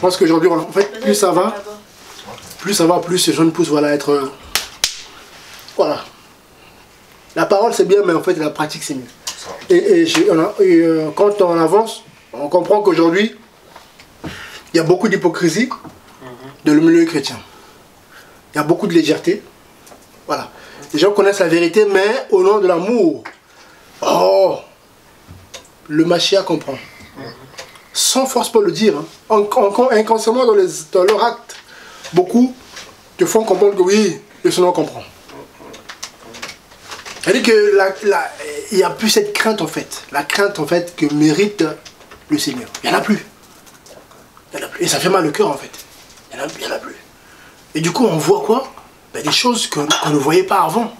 pense qu'aujourd'hui, en fait, plus ça va, plus ces jeunes poussent voilà, à être... voilà. La parole, c'est bien, mais en fait, la pratique, c'est mieux. Et quand on avance, on comprend qu'aujourd'hui, il y a beaucoup d'hypocrisie dans le milieu chrétien. Il y a beaucoup de légèreté. Voilà. Les gens connaissent la vérité, mais au nom de l'amour. Oh, le Mashiach comprend. Sans force pour le dire. Hein. Inconsciemment dans leur acte, beaucoup te font comprendre que oui, le Seigneur comprend. C'est-à-dire qu'il n'y a plus cette crainte en fait. La crainte en fait que mérite le Seigneur. Il n'y en a plus. Il n'y en a plus. Et ça fait mal au cœur en fait. Il n'y en a plus. Et du coup on voit quoi? Ben, des choses qu'on ne voyait pas avant.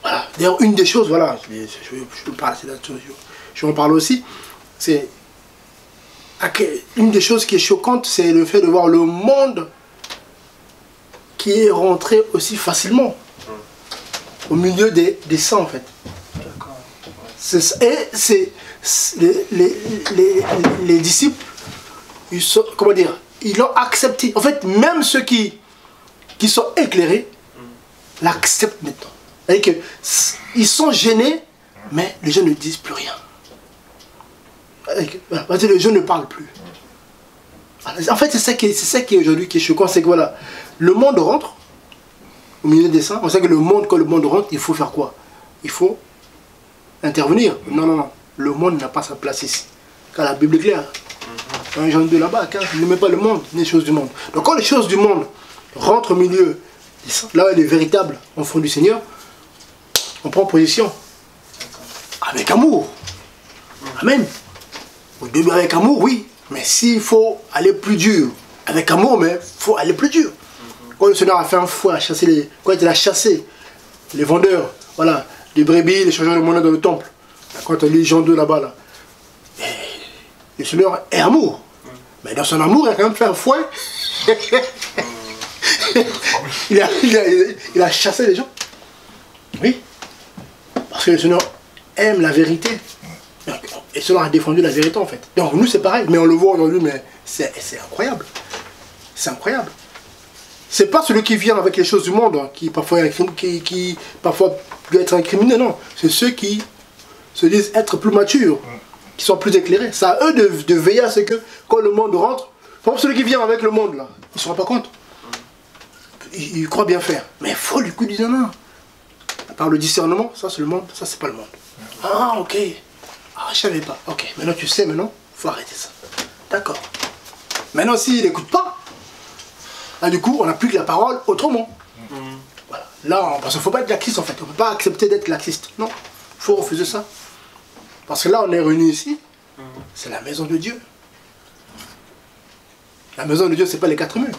Voilà. D'ailleurs une des choses, voilà, je vais en parler aussi, c'est une des choses qui est choquante, c'est le fait de voir le monde qui est rentré aussi facilement au milieu des saints en fait. Et les disciples, ils sont, comment dire, ils l'ont accepté. En fait, même ceux qui sont éclairés l'acceptent maintenant. C'est-à-dire qu'ils sont gênés, mais les gens ne disent plus rien. Les gens ne parlent plus. En fait, c'est ça qui est aujourd'hui qui est choquant, c'est que voilà, le monde rentre au milieu des saints. On sait que quand le monde rentre, il faut faire quoi? Il faut intervenir. Non, non, non. Le monde n'a pas sa place ici. Car la Bible est claire. Un Jean 2 là-bas, ne met pas le monde, les choses du monde. Donc quand les choses du monde rentrent au milieu des saints, là où il est véritable enfant du Seigneur, on prend position. Avec amour. Amen. Au début avec amour, oui. Mais s'il faut aller plus dur, avec amour, mais il faut aller plus dur. Quand le Seigneur a fait un fouet à chasser quand il a chassé les vendeurs, voilà, les brebis, les changeurs de monnaie dans le temple. Quand on lit Jean 2 là-bas, là, le Seigneur est amour. Mais dans son amour, il a quand même fait un fouet. il a chassé les gens. Oui. Parce que le Seigneur aime la vérité. Et cela a défendu la vérité en fait. Donc nous c'est pareil, mais on le voit aujourd'hui, mais c'est incroyable. C'est incroyable. C'est pas celui qui vient avec les choses du monde, hein, qui parfois peut être incriminé, non. C'est ceux qui se disent être plus matures, qui sont plus éclairés. C'est à eux de veiller à ce que quand le monde rentre, par exemple celui qui vient avec le monde là, il ne se rend pas compte. Il croit bien faire. Mais il faut du coup dire non. Par le discernement, ça c'est le monde, ça c'est pas le monde. Ah ok. Ah je savais pas. Ok, maintenant tu sais, maintenant, il faut arrêter ça. D'accord. Maintenant s'il n'écoute pas, là du coup on applique la parole autrement. Voilà. Là, parce qu'il ne faut pas être laxiste en fait. On ne peut pas accepter d'être laxiste. Non. Il faut refuser ça. Parce que là on est réunis ici, c'est la maison de Dieu. La maison de Dieu, c'est pas les quatre murs.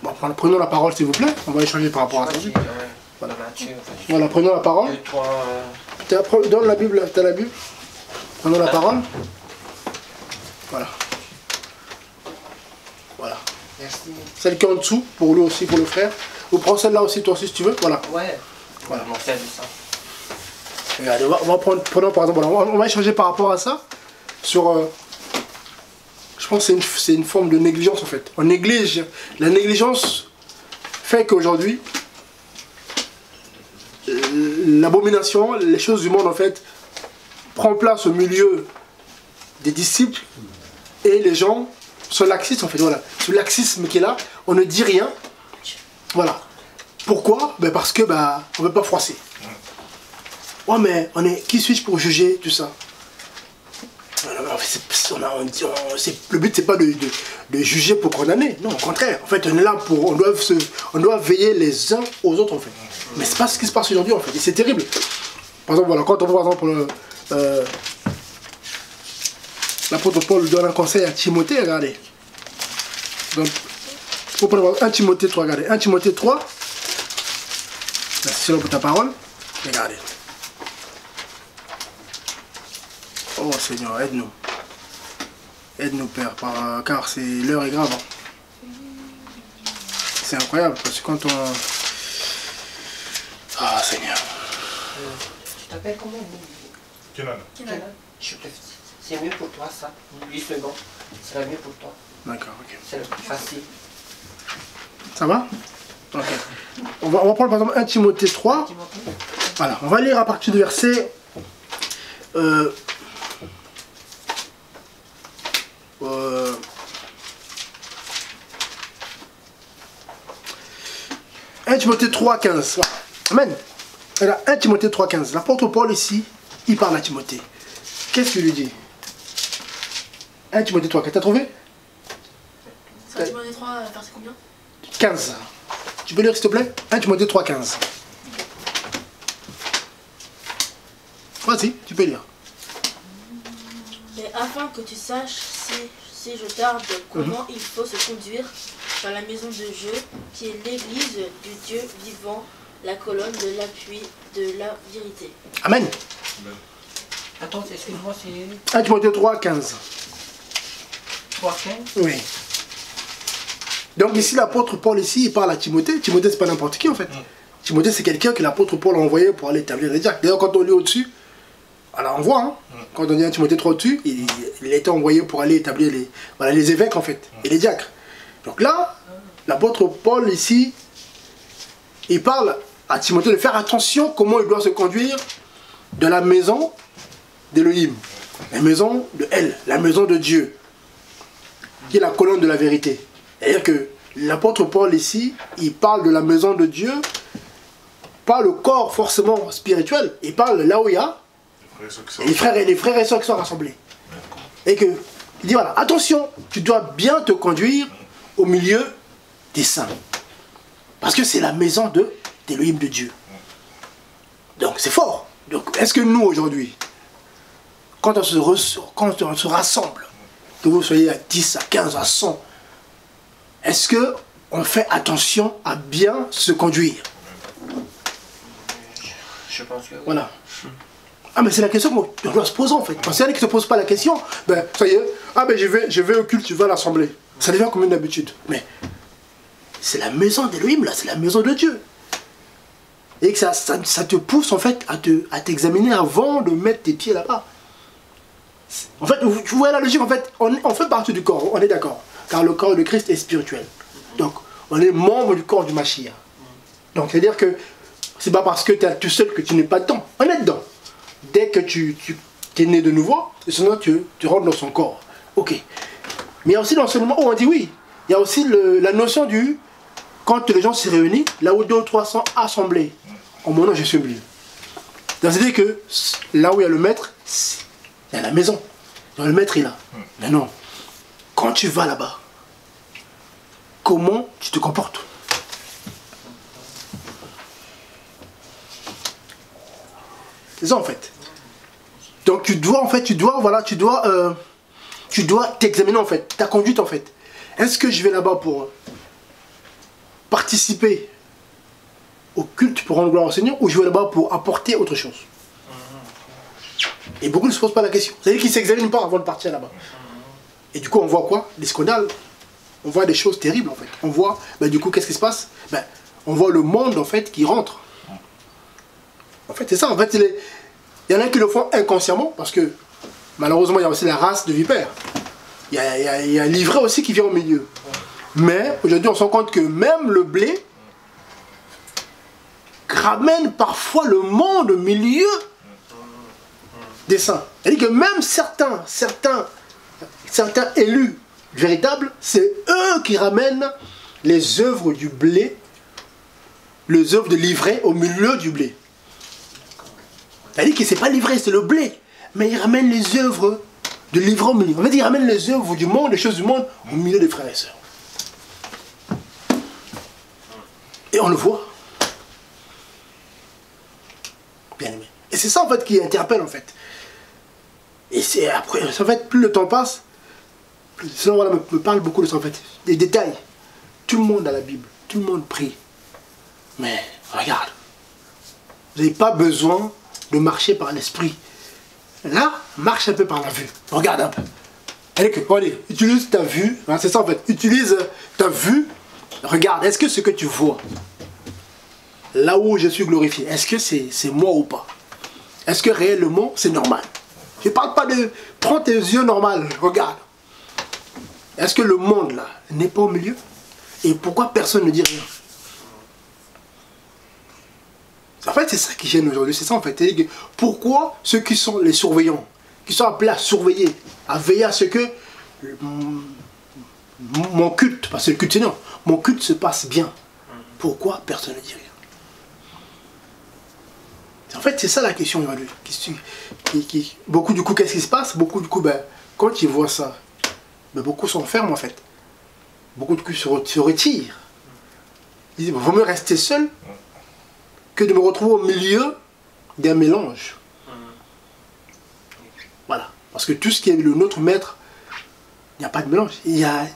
Bon, prenons la parole s'il vous plaît. On va échanger par rapport à ça. Voilà. Voilà, prenons la parole. Donne la Bible, tu as la Bible. Prenons la parole. Voilà. Voilà. Merci. Celle qui est en dessous, pour lui aussi, pour le frère. Ou prends celle-là aussi, toi aussi, si tu veux. Voilà. Ouais. Voilà. On fait ça. Regardez, on va prendre par exemple, voilà, on va échanger par rapport à ça. Sur... je pense que c'est une forme de négligence en fait. On néglige. La négligence fait qu'aujourd'hui, l'abomination, les choses du monde en fait, prend place au milieu des disciples et les gens sont laxistes en fait. Voilà. Ce laxisme qui est là, on ne dit rien. Voilà. Pourquoi? Ben parce que on ne veut pas froisser. Ouais mais qui suis-je pour juger tout ça? Le but c'est pas de juger pour condamner, non au contraire, en fait on est là pour, on doit veiller les uns aux autres en fait, mais c'est pas ce qui se passe aujourd'hui en fait, et c'est terrible. Par exemple voilà, quand on voit par exemple l'apôtre Paul donne un conseil à Timothée, regardez, donc pour prendre 1 Timothée 3, regardez, 1 Timothée 3, merci pour ta parole, regardez. Oh Seigneur, aide-nous. Aide-nous Père, car l'heure est grave. Hein. C'est incroyable, parce que quand on... Ah Seigneur. Tu t'appelles comment? Kenan. Je te C'est mieux pour toi ça. 8 secondes. C'est mieux pour toi. D'accord, ok. C'est le plus facile. Ça va? Ok. On va prendre par exemple 1 Timothée 3. Voilà, on va lire à partir du verset... 1 Timothée 3, 15. Voilà. Amen. Alors, 1 Timothée 3, 15. L'apôtre Paul ici, il parle à Timothée. Qu'est-ce qu'il lui dit? 1 Timothée 3, 15. T'as trouvé? 1 Timothée 3, verset combien? 15. Tu peux lire s'il te plaît? 1 Timothée 3, 15. Vas-y, tu peux lire. Mais afin que tu saches, si je tarde, comment il faut se conduire dans la maison de Dieu, qui est l'église du Dieu vivant, la colonne de l'appui de la vérité. Amen. Attends, excuse-moi, c'est 1 Timothée 3, 15. 3, 15. Oui. Donc ici, l'apôtre Paul, ici, il parle à Timothée. Timothée, c'est pas n'importe qui en fait. Timothée, c'est quelqu'un que l'apôtre Paul a envoyé pour aller établir les diacres. D'ailleurs, quand on lit au-dessus, alors on voit, hein, quand on dit 1 Timothée 3 au-dessus, il a été envoyé pour aller établir les évêques en fait, et les diacres. Donc là, l'apôtre Paul ici, il parle à Timothée de faire attention comment il doit se conduire de la maison d'Élohim, la maison de Elle, la maison de Dieu, qui est la colonne de la vérité. C'est-à-dire que l'apôtre Paul ici, il parle de la maison de Dieu, pas le corps forcément spirituel, il parle là où il y a les frères et sœurs qui sont rassemblés. Et que, il dit voilà, attention, tu dois bien te conduire au milieu des saints. Parce que c'est la maison d'Élohim de Dieu. Donc c'est fort. Donc est-ce que nous aujourd'hui, quand on se rassemble, que vous soyez à 10, à 15, à 100, est-ce que on fait attention à bien se conduire? Je pense que oui. Voilà. Ah mais c'est la question qu'on doit se poser en fait. Parce qu'il y en a qui ne se posent pas la question, ben ça y est, ah ben je vais au culte, je vais à l'assemblée. Ça devient comme une habitude. Mais c'est la maison d'Élohim là, c'est la maison de Dieu. Et que ça te pousse en fait à t'examiner avant de mettre tes pieds là-bas. En fait, vous voyez la logique, en fait, on fait partie du corps, on est d'accord. Car le corps de Christ est spirituel. Donc, on est membre du corps du Mashiach. Donc, c'est-à-dire que c'est pas parce que tu es tout seul que tu n'es pas dedans. On est dedans. Dès que tu es né de nouveau, et sinon tu rentres dans son corps. Ok. Mais il y a aussi l'enseignement où on dit oui. Il y a aussi la notion du... Quand les gens se réunissent, là où 2 ou 3 sont assemblés, en mon nom je suis au milieu. C'est-à-dire que là où il y a le maître, il y a la maison. Donc, le maître est là. Mais non. Quand tu vas là-bas, comment tu te comportes? C'est ça en fait. Donc tu dois t'examiner en fait, ta conduite en fait. Est-ce que je vais là-bas pour participer au culte pour rendre gloire au Seigneur, ou je vais là-bas pour apporter autre chose? Et beaucoup ne se posent pas la question. C'est-à-dire qu'ils ne s'examinent pas avant de partir là-bas. Et du coup on voit quoi? Des scandales. On voit des choses terribles en fait. On voit, du coup qu'est-ce qui se passe? On voit le monde en fait qui rentre. En fait c'est ça, en fait il y en a qui le font inconsciemment, parce que malheureusement il y a aussi la race de vipères. Il y a l'ivraie aussi qui vient au milieu. Mais aujourd'hui on se rend compte que même le blé ramène parfois le monde au milieu des saints. C'est-à-dire que même certains élus véritables, c'est eux qui ramènent les œuvres du blé, les œuvres de l'ivraie au milieu du blé. C'est-à-dire que ce n'est pas l'ivraie, c'est le blé. Mais ils ramènent les œuvres de l'ivraie au milieu. En fait, ils ramènent les œuvres du monde, les choses du monde, au milieu des frères et sœurs. Et on le voit. Bien aimé. Et c'est ça en fait qui interpelle en fait. Et c'est après, en fait, plus le temps passe, sinon voilà, me parle beaucoup de ça en fait. Des détails. Tout le monde a la Bible, tout le monde prie. Mais regarde, vous n'avez pas besoin de marcher par l'esprit. Là, marche un peu par la vue. Regarde un peu. Allez, utilise ta vue. Hein, c'est ça en fait. Utilise ta vue. Regarde, est-ce que ce que tu vois, là où je suis glorifié, est-ce que c'est moi ou pas? Est-ce que réellement c'est normal? Je parle pas de... Prends tes yeux normaux, regarde. Est-ce que le monde, là, n'est pas au milieu? Et pourquoi personne ne dit rien? En fait, c'est ça qui gêne aujourd'hui, c'est ça en fait. Pourquoi ceux qui sont les surveillants, qui sont appelés à surveiller, à veiller à ce que mon culte, parce que le culte c'est non, mon culte se passe bien. Pourquoi personne ne dit rien? En fait, c'est ça la question aujourd'hui. Beaucoup du coup, qu'est-ce qui se passe? Beaucoup du coup, ben, quand ils voient ça, ben, beaucoup s'enferment en fait. Beaucoup du coup se retirent. Ils disent, il vaut mieux rester seul que de me retrouver au milieu d'un mélange. Voilà. Parce que tout ce qui est le nôtre maître, il n'y a pas de mélange. Il n'y a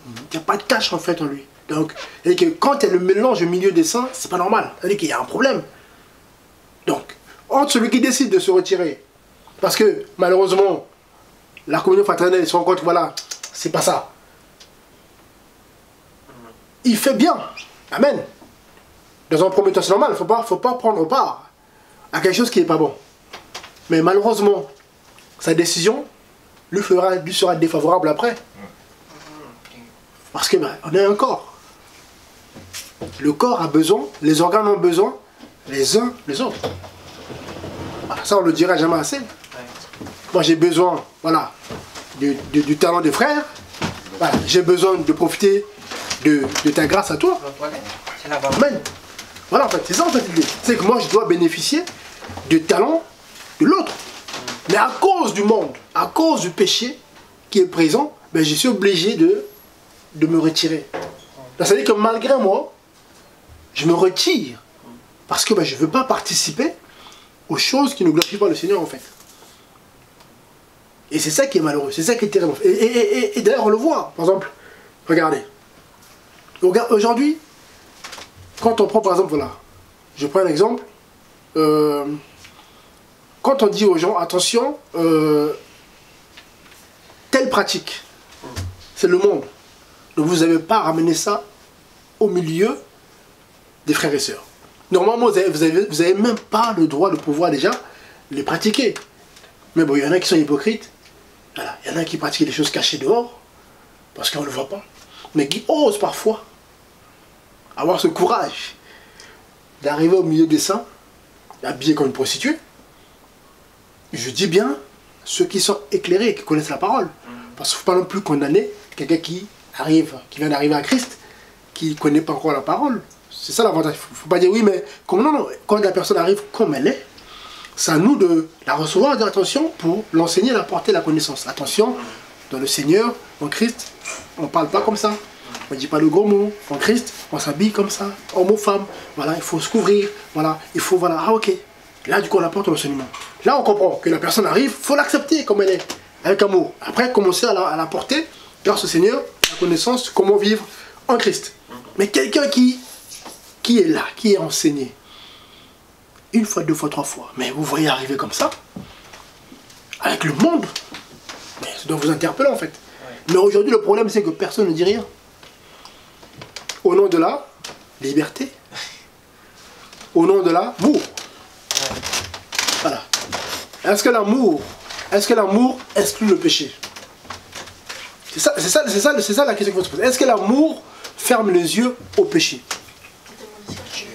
pas de cache en fait en lui. Donc, que quand il y a le mélange au milieu des saints, c'est pas normal. C'est-à-dire qu'il y a un problème. Donc, entre celui qui décide de se retirer, parce que malheureusement, la communion fraternelle se rend compte, voilà, c'est pas ça. Il fait bien. Amen. Dans un premier temps, c'est normal, il ne faut pas prendre part à quelque chose qui n'est pas bon. Mais malheureusement, sa décision lui sera défavorable après. Parce que ben, on est un corps. Le corps a besoin, les organes ont besoin, les uns les autres. Voilà, ça, on ne le dira jamais assez. Moi, j'ai besoin, voilà, du talent des frères. Voilà, j'ai besoin de profiter de ta grâce à toi. Amen. Voilà, en fait, c'est ça en fait l'idée. C'est que moi, je dois bénéficier du talent de l'autre. Mais à cause du monde, à cause du péché qui est présent, ben, je suis obligé de me retirer. C'est-à-dire que malgré moi, je me retire. Parce que ben, je ne veux pas participer aux choses qui ne glorifient pas le Seigneur, en fait. Et c'est ça qui est malheureux, c'est ça qui est terrible. Et d'ailleurs, on le voit. Par exemple, regardez. Aujourd'hui, quand on prend par exemple, voilà, je prends un exemple, quand on dit aux gens, attention, telle pratique, c'est le monde. Donc vous n'avez pas ramené ça au milieu des frères et sœurs. Normalement, vous n'avez même pas le droit de pouvoir déjà les pratiquer. Mais bon, il y en a qui sont hypocrites. Voilà. Il y en a qui pratiquent des choses cachées dehors, parce qu'on ne le voit pas. Mais qui osent parfois avoir ce courage d'arriver au milieu des saints, habillés comme une prostituée. Je dis bien ceux qui sont éclairés, qui connaissent la parole. Parce qu'il ne faut pas non plus condamner quelqu'un qui vient d'arriver à Christ, qui ne connaît pas encore la parole. C'est ça l'avantage. Il ne faut pas dire oui, mais comme non, quand la personne arrive comme elle est, c'est à nous de la recevoir, de dire attention pour l'enseigner, l'apporter la connaissance. Attention, dans le Seigneur, en Christ, on ne parle pas comme ça. On ne dit pas le gros mot. En Christ, on s'habille comme ça, homme ou femme. Voilà, il faut se couvrir. Voilà, il faut, voilà, ah ok. Là, du coup, on apporte l'enseignement. Là, on comprend que la personne arrive, il faut l'accepter comme elle est, avec amour. Après, commencer à l'apporter, grâce au Seigneur, la connaissance, comment vivre en Christ. Mais quelqu'un qui est là, qui est enseigné, une fois, deux fois, trois fois, mais vous voyez arriver comme ça, avec le monde, mais ça doit vous interpeller en fait. Mais aujourd'hui, le problème, c'est que personne ne dit rien. Au nom de la liberté, au nom de l'amour. Voilà. Est-ce que l'amour exclut le péché? C'est ça la question qu'il faut se poser. Est-ce que l'amour ferme les yeux au péché?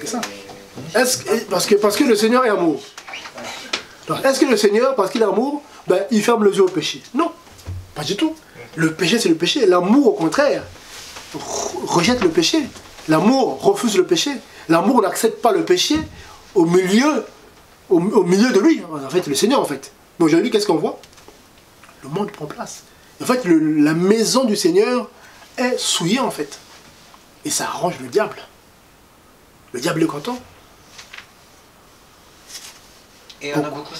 C'est ça. Parce que le Seigneur est amour. Est-ce que le Seigneur, parce qu'il est amour, ben, il ferme les yeux au péché? Non, pas du tout. Le péché, c'est le péché. L'amour, au contraire, rejette le péché. L'amour refuse le péché. L'amour n'accepte pas le péché au milieu de lui. En fait, le Seigneur, en fait. Mais aujourd'hui, qu'est-ce qu'on voit? Le monde prend place. En fait, la maison du Seigneur est souillée, en fait. Et ça arrange le diable. Le diable est content. Et on a beaucoup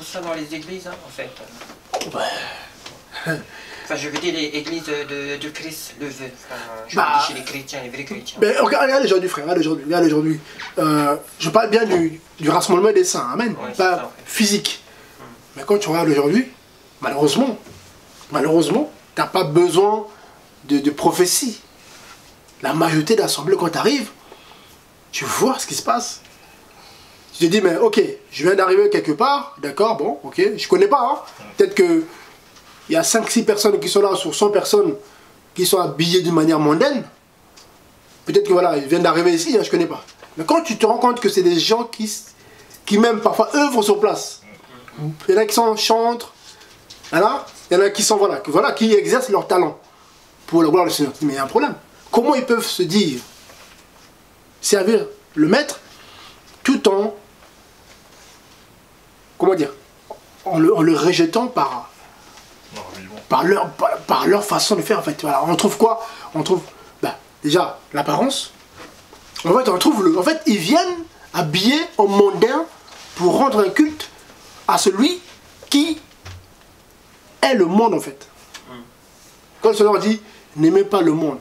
ça dans les églises, hein, en fait. Ouais. Enfin, je veux dire les églises de Christ, je veux dire chez les chrétiens, les vrais chrétiens. Mais regarde aujourd'hui, frère, regarde aujourd'hui. Je parle bien du rassemblement des saints, amen. Ouais, pas ça, physique. Mais quand tu regardes aujourd'hui, malheureusement, tu n'as pas besoin de prophétie. La majorité d'assemblées, quand tu arrives, tu vois ce qui se passe. Tu te dis, mais ok, je viens d'arriver quelque part, d'accord, bon, ok, je connais pas, hein. Peut-être que il y a 5-6 personnes qui sont là sur 100 personnes qui sont habillées d'une manière mondaine. Peut-être que voilà, ils viennent d'arriver ici, hein, je connais pas. Mais quand tu te rends compte que c'est des gens qui même parfois œuvrent sur place, il y en a qui sont chantres, voilà, il y en a qui sont, voilà, qui exercent leur talent pour la gloire du Seigneur. Mais il y a un problème. Comment ils peuvent se dire servir le maître tout en, comment dire, en le rejetant par leur façon de faire, en fait. Voilà, on trouve quoi? On trouve déjà l'apparence. En fait, on trouve en fait, ils viennent habillés en mondain pour rendre un culte à celui qui est le monde, en fait. Quand le Seigneur dit n'aimez pas le monde,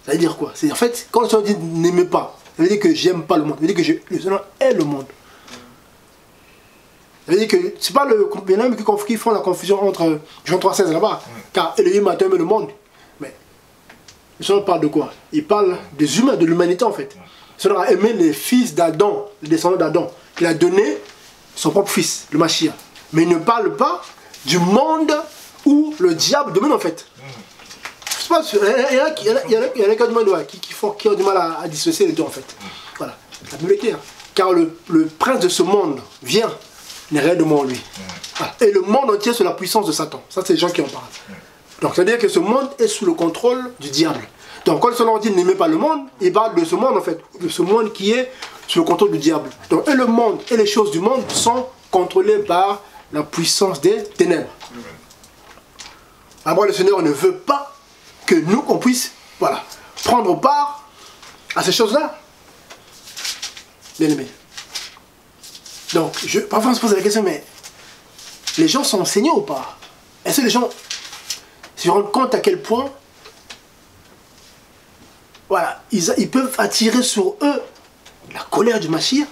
ça veut dire quoi? C'est en fait, quand le Seigneur dit n'aimez pas, ça veut dire que j'aime pas le monde, ça veut dire que le Seigneur est le monde. Ça veut dire que c'est pas le. Il y en a qui font la confusion entre Jean 3,16 là-bas, car Elohim a aimé le monde. Mais le Seigneur parle de quoi? Il parle des humains, de l'humanité en fait. Le Seigneur a aimé les fils d'Adam, les descendants d'Adam. Il a donné son propre fils, le Mashiach. Mais il ne parle pas du monde où le diable domine en fait. Il y en a qui ont du mal à dissocier les deux en fait. Voilà, la Bible est claire. Car le prince de ce monde vient, n'est réellement lui. Voilà. Et le monde entier est sous la puissance de Satan. Ça, c'est les gens qui en parlent. Donc, ça veut dire que ce monde est sous le contrôle du diable. Donc, quand le Seigneur dit n'aimez pas le monde, il parle de ce monde en fait, de ce monde qui est sous le contrôle du diable. Donc, et le monde et les choses du monde sont contrôlées par la puissance des ténèbres. Alors, le Seigneur ne veut pas que nous, on puisse, voilà, prendre part à ces choses-là. Bien aimé. Donc, parfois on se pose la question, mais les gens sont enseignés ou pas? Est-ce que les gens se rendent compte à quel point, voilà, ils peuvent attirer sur eux la colère du Mashiach?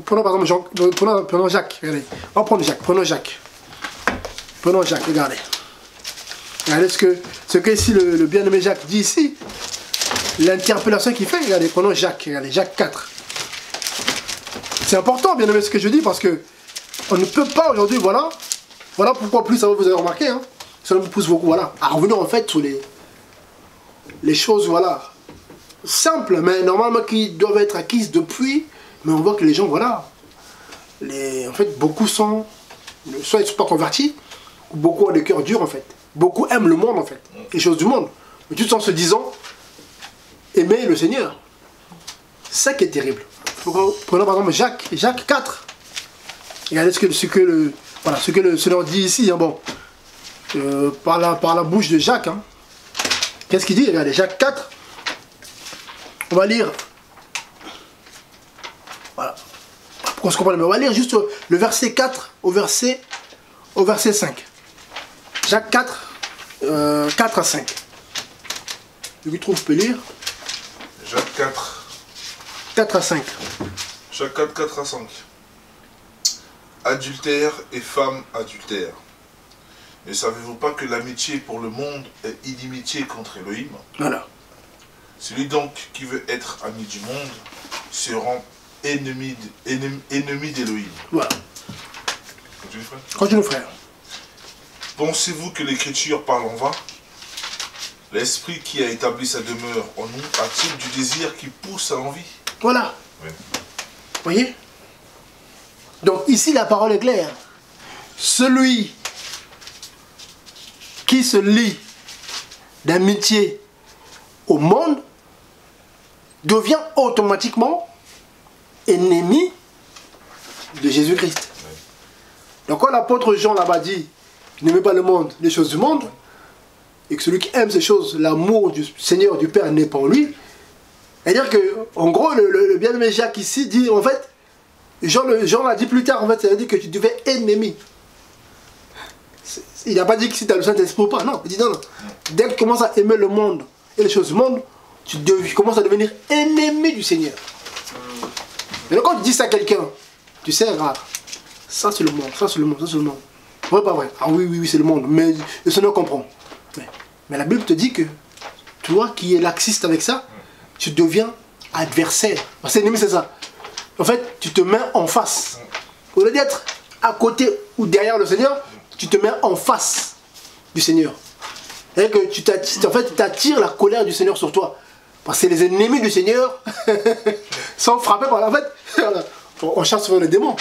Prenons par exemple prenons Jacques, regardez. On va prendre Jacques, prenons Jacques. Prenons Jacques, regardez. Regardez ce que ici le bien-aimé Jacques dit ici. L'interpellation qu'il fait, regardez, prenons Jacques, regardez, Jacques 4. C'est important, bien aimé, ce que je dis, parce que on ne peut pas aujourd'hui, voilà pourquoi plus ça vous avez remarqué, hein, ça nous pousse beaucoup, voilà, à revenir en fait sur les choses, voilà, simples, mais normalement qui doivent être acquises depuis, mais on voit que les gens, voilà, en fait, beaucoup sont, soit ils ne sont pas convertis, ou beaucoup ont des cœurs durs, en fait, beaucoup aiment le monde, en fait, les choses du monde, mais tout en se disant, aimer le Seigneur, c'est ça qui est terrible. Prenons par exemple Jacques 4. Regardez ce que le Seigneur dit ici, hein, bon, par la bouche de Jacques. Hein. Qu'est-ce qu'il dit? Regardez, Jacques 4. On va lire. Voilà. Pour qu'on se comprenne, mais on va lire juste le verset 4 au verset 5. Jacques 4, 4 à 5. Celui qui trouve peut lire. Jacques 4. 4 à 5. Jacques 4, 4 à 5. Adultère et femme adultère. Ne savez-vous pas que l'amitié pour le monde est inimitié contre Elohim? Voilà. Celui donc qui veut être ami du monde se rend ennemi d'Elohim. Voilà. Continue, frère. Continue, frère. Pensez-vous que l'Écriture parle en vain? L'Esprit qui a établi sa demeure en nous a-t-il du désir qui pousse à l'envie? Voilà. Oui. Voyez? Donc ici la parole est claire. Celui qui se lie d'amitié au monde devient automatiquement ennemi de Jésus-Christ. Oui. Donc quand l'apôtre Jean là-bas dit n'aimez pas le monde, les choses du monde, et que celui qui aime ces choses, l'amour du Seigneur, du Père n'est pas en lui, c'est-à-dire que, en gros, le bien-aimé Jacques ici dit, en fait, Jean l'a dit plus tard, en fait, ça veut dire que tu devais ennemi. Il n'a pas dit que si tu as le Saint-Esprit ou pas, non, il dit non, non. Dès que tu commences à aimer le monde et les choses du monde, tu commences à devenir ennemi du Seigneur. Et donc quand tu dis ça à quelqu'un, tu sais, regarde, ça c'est le monde, ça c'est le monde, ça c'est le monde. Vrai, pas vrai? Ah oui, oui, oui, c'est le monde, mais le Seigneur comprend. Mais la Bible te dit que toi qui es laxiste avec ça, tu deviens adversaire. Parce que l'ennemi, c'est ça. En fait, tu te mets en face. Au lieu d'être à côté ou derrière le Seigneur, tu te mets en face du Seigneur. Et que tu attires la colère du Seigneur sur toi. Parce que les ennemis du Seigneur sont frappés par la fête. On chasse souvent les démons.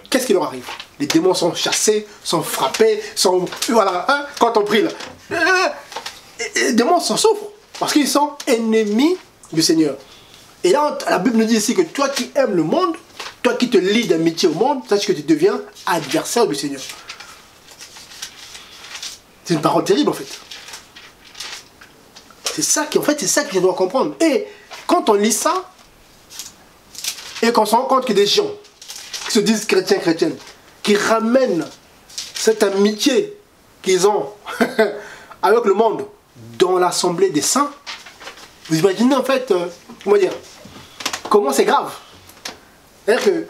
Qu'est-ce qui leur arrive? Les démons sont chassés, sont frappés, sont... Voilà, hein, quand on prie là. Les démons s'en souffrent. Parce qu'ils sont ennemis du Seigneur. Et là, la Bible nous dit ici que toi qui aimes le monde, toi qui te lie d'amitié au monde, sache que tu deviens adversaire du Seigneur. C'est une parole terrible en fait. C'est ça qui, en fait, c'est ça que je dois comprendre. Et quand on lit ça, et qu'on se rend compte que des gens qui se disent chrétiens, chrétiennes, qui ramènent cette amitié qu'ils ont avec le monde dans l'assemblée des saints, vous imaginez en fait, comment dire, comment c'est grave. C'est-à-dire que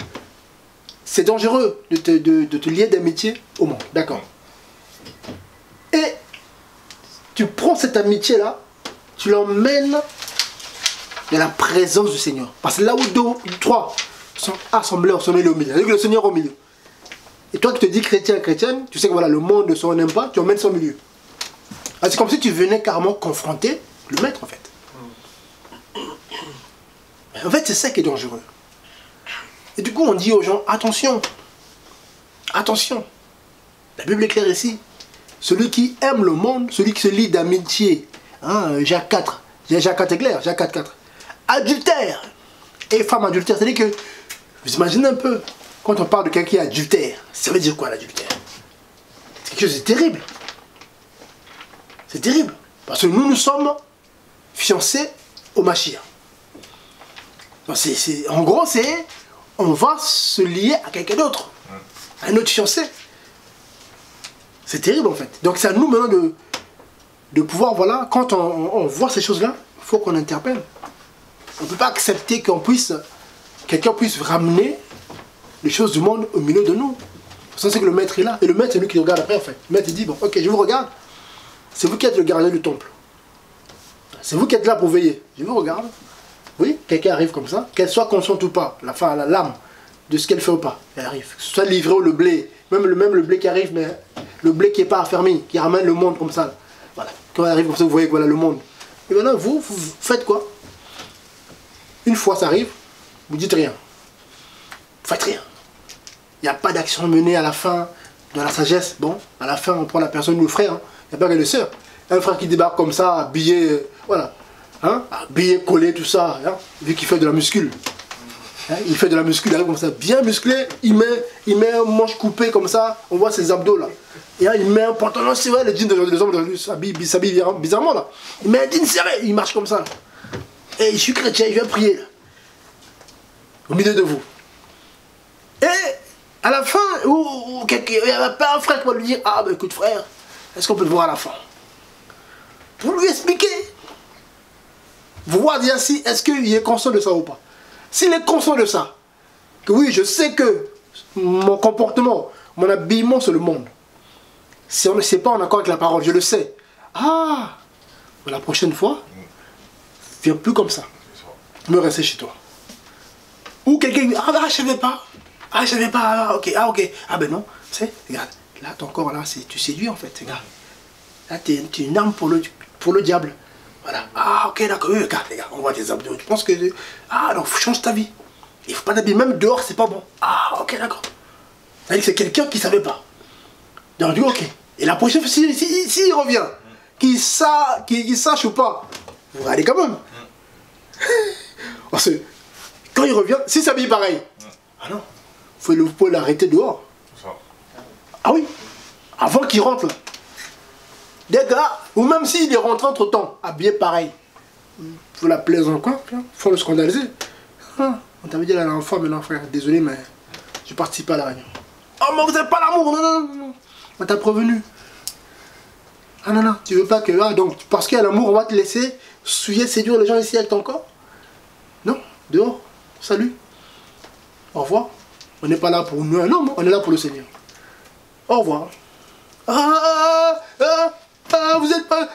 c'est dangereux de te lier d'amitié au monde, d'accord. Et tu prends cette amitié-là, tu l'emmènes dans la présence du Seigneur. Parce que là où deux ou trois sont assemblés, on se met au milieu, avec le Seigneur au milieu. Et toi qui te dis chrétien, chrétienne, tu sais que voilà, le monde ne s'en aime pas, tu emmènes ça au milieu. C'est comme si tu venais carrément confronter le maître en fait. En fait, c'est ça qui est dangereux. Et du coup, on dit aux gens, attention, attention. La Bible est claire ici. Celui qui aime le monde, celui qui se lie d'amitié, hein, Jacques 4, Jacques 4 est clair, Jacques 4, 4. Adultère et femme adultère, c'est-à-dire que, vous imaginez un peu, quand on parle de quelqu'un qui est adultère, ça veut dire quoi l'adultère? C'est quelque chose de terrible. C'est terrible. Parce que nous sommes fiancés au Mashiach. En gros, c'est on va se lier à quelqu'un d'autre, à un autre fiancé. C'est terrible en fait. Donc c'est à nous maintenant de pouvoir, voilà, quand on voit ces choses-là, il faut qu'on interpelle. On ne peut pas accepter quelqu'un puisse ramener les choses du monde au milieu de nous. Ça c'est que le maître est là. Et le maître c'est lui qui regarde après en fait. Le maître il dit, bon ok, je vous regarde. C'est vous qui êtes le gardien du temple. C'est vous qui êtes là pour veiller. Je vous regarde. Oui, quelqu'un arrive comme ça, qu'elle soit consciente ou pas, l'âme de ce qu'elle fait ou pas, elle arrive. Que ce soit livré ou le blé, même le blé qui arrive, mais le blé qui n'est pas affermi, qui ramène le monde comme ça. Voilà. Quand elle arrive comme ça, vous voyez que voilà le monde. Et maintenant, vous faites quoi? Une fois ça arrive, vous dites rien. Vous faites rien. Il n'y a pas d'action menée à la fin, dans la sagesse. Bon, à la fin, on prend la personne, le frère, hein. Il n'y a pas que le sœur. Un frère qui débarque comme ça, habillé, voilà. Hein, habillé, collé, tout ça, hein, vu qu'il fait de la muscule. Hein, il fait de la muscule, il arrive comme ça, bien musclé, il met un manche coupé comme ça, on voit ses abdos là. Et là, il met un pantalon serré, les jeans des hommes s'habillent bizarrement là. Il met un jean serré, il marche comme ça. Là. Et je suis chrétien, il vient prier là, au milieu de vous. Et à la fin, il n'y avait pas un frère qui va lui dire, ah ben écoute frère, est-ce qu'on peut te voir à la fin? Pour lui expliquer. Vous voyez si est-ce qu'il est conscient de ça ou pas. S'il est conscient de ça, que oui, je sais que mon comportement, mon habillement c'est le monde. Si on ne sait pas en accord avec la parole, je le sais. Ah, la prochaine fois, viens plus comme ça. Me rester chez toi. Ou quelqu'un dit, ah je savais pas. Ah je savais pas, ah ok. Ah ben non, tu sais, regarde, là ton corps là, tu séduis en fait, regarde. Là tu es une arme pour le diable. Voilà. Ah, ok, d'accord. Oui, regarde, les gars, on voit tes abdos. Tu penses que. Ah, non, change ta vie. Il faut pas t'habiller. Même dehors, c'est pas bon. Ah, ok, d'accord. C'est-à-dire que c'est quelqu'un qui savait pas. Donc, du coup, ok. Et la prochaine fois, s'il revient, qu'il sache ou pas, vous regardez quand même. Parce que quand il revient, s'il s'habille pareil, ah non, vous pouvez l'arrêter dehors. Ah oui, avant qu'il rentre là. Des gars, ou même s'il est rentré entre temps, habillé pareil, vous la plaisez encore, il faut le scandaliser. Ah, on t'avait dit la dernière fois, maintenant frère, désolé, mais je participe pas à la réunion. Oh, mais vous n'avez pas l'amour, non. On t'a prévenu. Ah non, tu veux pas que. Ah, donc, parce qu'il y a l'amour, on va te laisser souiller, séduire les gens ici avec ton corps? Non, dehors, salut. Au revoir. On n'est pas là pour nous, non, on est là pour le Seigneur. Au revoir. Vous êtes pas...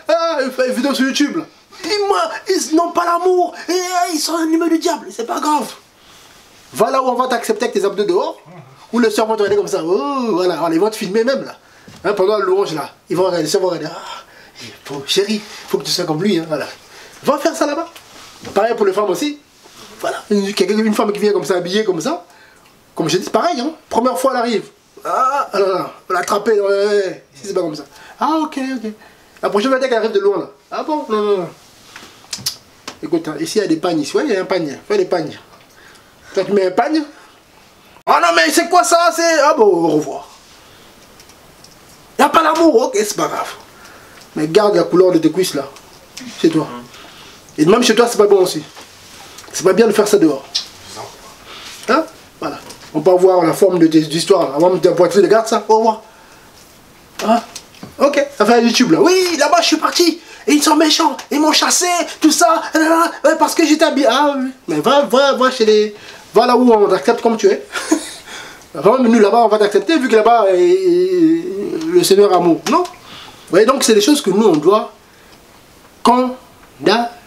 vidéo sur YouTube là. Et moi ils n'ont pas l'amour, et ils sont animés du diable. C'est pas grave. Va là où on va t'accepter avec tes abdos dehors, où les soeurs vont te regarder comme ça. Oh, voilà, ils vont te filmer même là. Hein, pendant le louange là, ils vont regarder, les soeurs vont regarder. Ah, chérie, faut que tu sois comme lui. Hein, voilà. Va faire ça là-bas. Pareil pour les femmes aussi. Voilà, une femme qui vient comme ça, habillée comme ça. Comme je dis, pareil, hein. Première fois elle arrive. Ah, alors, on l'a attrapée. Si c'est pas comme ça. Ah, ok. La prochaine fois qu'elle arrive de loin là. Ah bon, non. Écoute, hein, ici il y a des pagnes. Ici, ouais, il y a un panier. Fais des pagnes. Toi, tu mets un pagne. Ah non, mais c'est quoi ça? C'est. Ah bon, au revoir. Il n'y a pas l'amour, ok, c'est pas grave. Mais garde la couleur de tes cuisses là. Chez toi. Et même chez toi, c'est pas bon aussi. C'est pas bien de faire ça dehors. Hein? Voilà. On peut avoir la forme de tes histoires. Avant de poitrine, regarde ça. Au revoir. Hein? Ok, ça fait un YouTube là. Oui, là-bas, je suis parti. Et ils sont méchants. Ils m'ont chassé. Tout ça. Parce que j'étais habillé. Ah oui. Mais va chez les. Va là où on t'accepte comme tu es. Avant, nous là-bas, on va t'accepter vu que là-bas, le Seigneur amour. Non? Vous voyez, donc c'est des choses que nous, on doit condamner.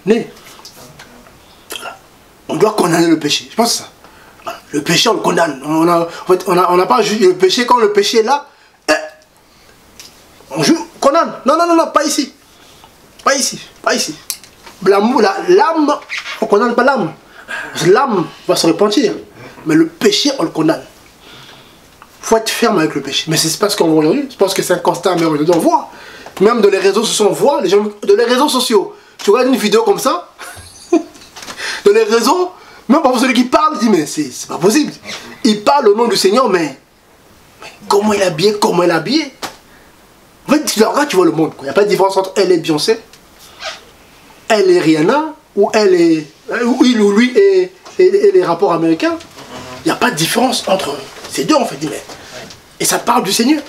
Voilà. On doit condamner le péché. Je pense que ça. Voilà. Le péché, on le condamne. On n'a pas jugé le péché quand le péché est là. On condamne. Non, pas ici. Pas ici. L'âme, on condamne pas l'âme. L'âme va se repentir. Mais le péché, on le condamne. Il faut être ferme avec le péché. Mais c'est pas ce qu'on voit aujourd'hui. Je pense que c'est un constat, mais aujourd'hui, on voit. Même dans les réseaux sociaux, on voit. Les gens, dans les réseaux sociaux, tu regardes une vidéo comme ça, dans les réseaux, même pour celui qui parle, il dit, mais c'est pas possible. Il parle au nom du Seigneur, mais comment il est habillé, En fait, tu regardes, tu vois le monde. Il n'y a pas de différence entre elle et Beyoncé, elle est Rihanna, ou elle est. Ou il ou lui et les rapports américains. Il n'y a pas de différence entre ces deux, en fait. Et ça parle du Seigneur.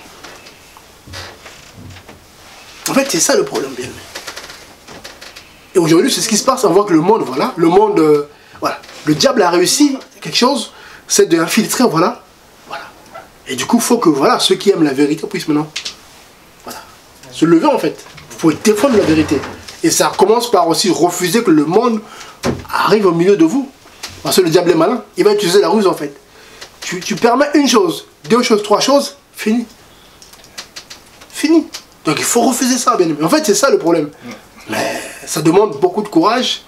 En fait, c'est ça le problème, bien. Et aujourd'hui, c'est ce qui se passe. On voit que le monde, voilà. Le diable a réussi quelque chose, c'est d'infiltrer, voilà. Et du coup, il faut que, ceux qui aiment la vérité puissent maintenant, se lever, en fait. Il faut défendre la vérité. Et ça commence par aussi refuser que le monde arrive au milieu de vous. Parce que le diable est malin. Il va utiliser la ruse, en fait. Tu permets une chose, deux choses, trois choses, fini. Donc il faut refuser ça, bien aimé. En fait, c'est ça le problème. Mais ça demande beaucoup de courage.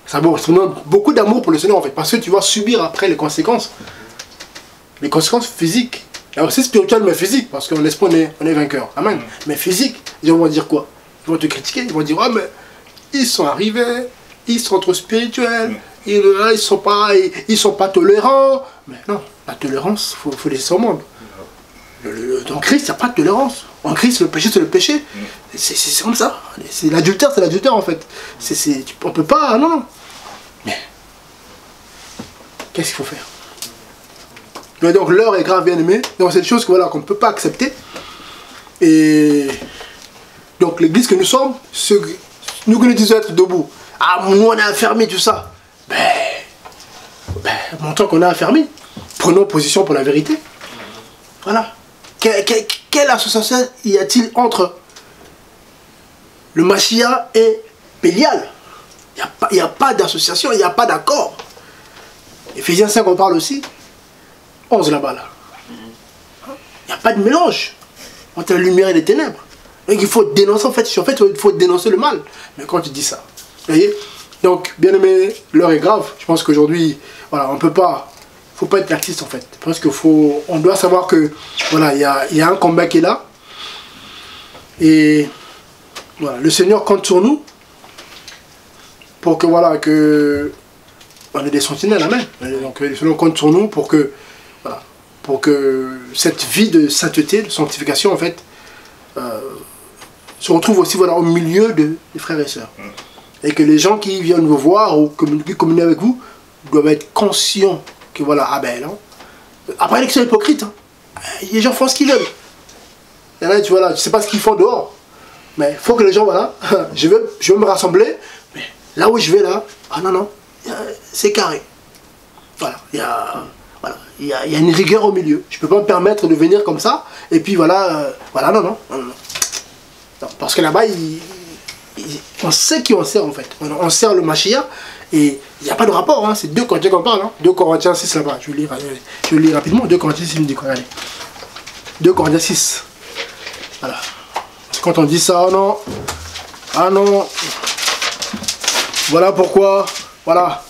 Ça demande beaucoup d'amour pour le Seigneur, en fait. Parce que tu vas subir après les conséquences. Les conséquences physiques. Et aussi spirituelles, mais physiques. Parce qu'en l'esprit, on est vainqueur. Amen. Mais physique, les gens vont dire quoi? Ils vont te critiquer. Ils vont dire, oh, mais ils sont arrivés. Ils sont trop spirituels. Ils sont pas tolérants. Mais non, la tolérance, il faut laisser au monde. Dans Christ, il n'y a pas de tolérance. En Christ, le péché, c'est le péché. C'est comme ça. C'est l'adultère, en fait. On peut pas, non. Mais, qu'est-ce qu'il faut faire? Mais donc, l'heure est grave, bien aimé. Donc, c'est des choses qu'on ne peut pas accepter. Et donc, l'église que nous sommes, nous qui nous disons être debout, nous on est affermis, tout ça. Montrons qu'on est affermis. Prenons position pour la vérité. Voilà. Quelle association y a-t-il entre le Machia et Bélial? Il n'y a pas d'association, il n'y a pas d'accord. Éphésiens 5, on parle aussi. 11 là-bas, là. Il n'y a pas de mélange entre la lumière et les ténèbres. Donc il faut dénoncer, en fait, il faut dénoncer le mal. Mais quand tu dis ça, vous voyez? Donc, bien aimé, l'heure est grave. Je pense qu'aujourd'hui, voilà, on peut pas, faut pas être laxiste en fait. Parce on doit savoir que, voilà, il y a un combat qui est là. Et voilà, le Seigneur compte sur nous pour que, voilà, on ait des sentinelles, amen. Donc, le Seigneur compte sur nous pour que cette vie de sainteté, de sanctification, en fait, se retrouve aussi, voilà, au milieu des frères et sœurs. Et que les gens qui viennent vous voir ou qui communient avec vous doivent être conscients que voilà, non. Après l'élection hypocrite, les gens font ce qu'ils veulent. Et là, tu sais pas ce qu'ils font dehors. Mais il faut que les gens, voilà, je veux me rassembler, mais là où je vais là, non, c'est carré. Voilà, il y a une rigueur au milieu. Je peux pas me permettre de venir comme ça, et puis voilà, non. Parce que là-bas, on sait qui on sert en fait. On sert le Mashiach et il n'y a pas de rapport, hein. C'est 2 Corinthiens qu'on parle. Hein. 2 Corinthiens 6 là-bas, je lis rapidement. 2 Corinthiens 6, il me dit quoi, allez. 2 Corinthiens 6. Voilà. Quand on dit ça, oh non. Ah non. Voilà pourquoi. Voilà.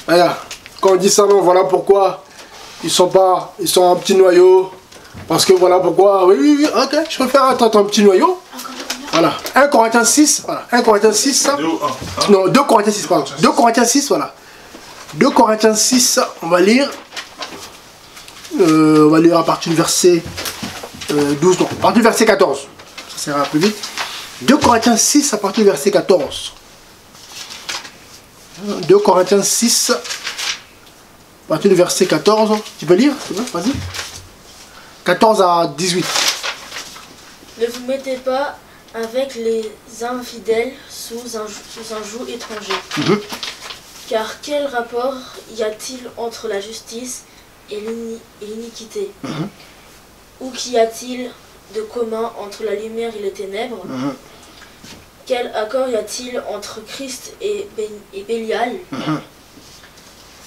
Voilà. Quand on dit ça, non, voilà pourquoi. Ils sont un petit noyau. Parce que voilà pourquoi. Oui, ok. Je préfère attendre un petit noyau. Voilà. 1 Corinthiens 6. Voilà. 1 Corinthiens 6. Ça. Non, 2 Corinthiens 6, pardon. 2 Corinthiens 6, voilà. 2 Corinthiens 6, on va lire. On va lire à partir du verset 12, non, à partir du verset 14. Ça sera plus vite. 2 Corinthiens 6 à partir du verset 14. 2 Corinthiens 6 à partir du verset 14. Tu peux lire? Vas-y. 14 à 18. Ne vous mettez pas avec les infidèles sous un joug étranger. Car quel rapport y a-t-il entre la justice et l'iniquité? Ou qu'y a-t-il de commun entre la lumière et les ténèbres? Quel accord y a-t-il entre Christ et Bélial?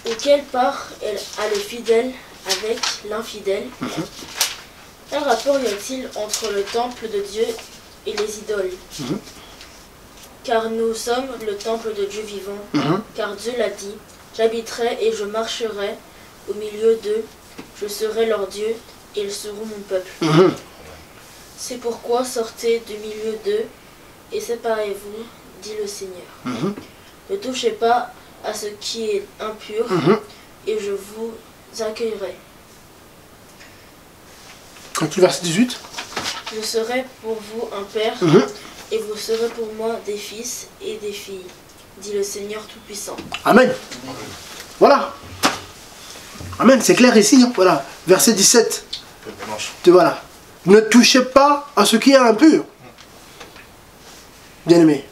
Ou quelle part a le fidèle avec l'infidèle? Quel rapport y a-t-il entre le temple de Dieu et les idoles? Car nous sommes le temple de Dieu vivant, car Dieu l'a dit, j'habiterai et je marcherai au milieu d'eux, je serai leur Dieu et ils seront mon peuple. C'est pourquoi sortez du milieu d'eux et séparez-vous, dit le Seigneur. Ne touchez pas à ce qui est impur et je vous accueillerai. Quand tu verset 18. Je serai pour vous un père et vous serez pour moi des fils et des filles, dit le Seigneur Tout-Puissant. Amen. Voilà. Amen, c'est clair ici. Hein. Voilà, verset 17. Voilà. Ne touchez pas à ce qui est impur. Bien aimé.